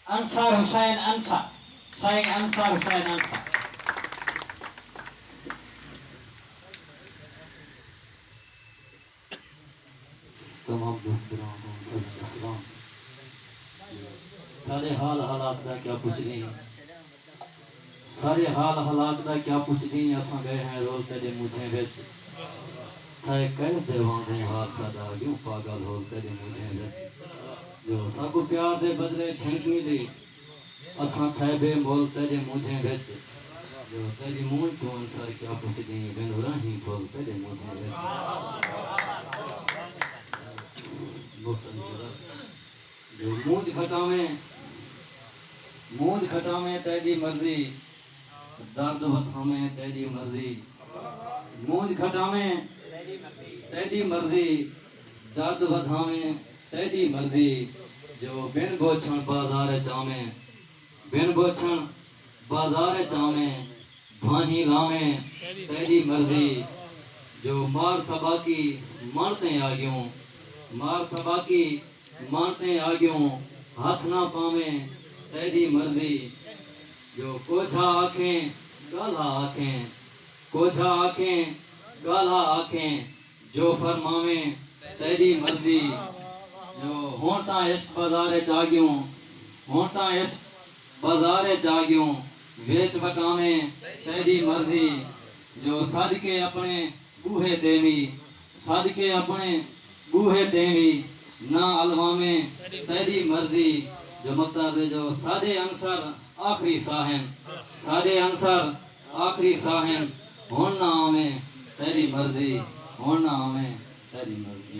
Ansar Hussain Ansar. Saying Ansar Hussain Ansar. تمام دوستوں کو سلام السلام. سارے حال حالات دا کیا پوچھنی، سارے حال حالات دا کیا پوچھنی. اساں گئے ہیں رول تیرے مجھے وچ تھے کیس دے وانگوں حادثہ دا یوں پاگل ہو تیرے مجھے وچ. جو سب پیار دے بدلے ٹھنک ملی اساں تھے بے مول تیرے مجھے وچ. جو تیری مونج تو انسر کیا پوچھنی بن راہی بول تیرے مجھے وچ. جو مونج کھٹاویں تیری مرضی درد وٹھاویں تیری مرضی. مونج کھٹاویں تیری مرضی درد وٹھاویں تیری مرضی. جو بن بوچھن بازار چاویں بن بوچھن بازار چاویں بھاہیں لاویں تیری مرضی. جو مار تباکی مانتے آگیوں مار تباکی مانتے آگیوں ہاتھ نہ پاویں تیری مرضی. جو کوجھا آنکھیں کالا آنکھیں کوجھا آنکھیں کالا آنکھیں جو فرماویں تیری مرضی. جو ہونٹاں اس بازار چاگیوں ہونٹاں اس بازار چاگیوں ویچ وکاویں تیری مرضی. جو صدقے اپنے بوہے دیوی صدقے اپنے بوہے دیوی نہ الواویں تیری مرضی. جو مطلب جو سارے عنصر آخری ساہن سارے عنصر آخری ساہن ہون نہ آویں تیری مرضی ہون نہ آویں تیری مرضی.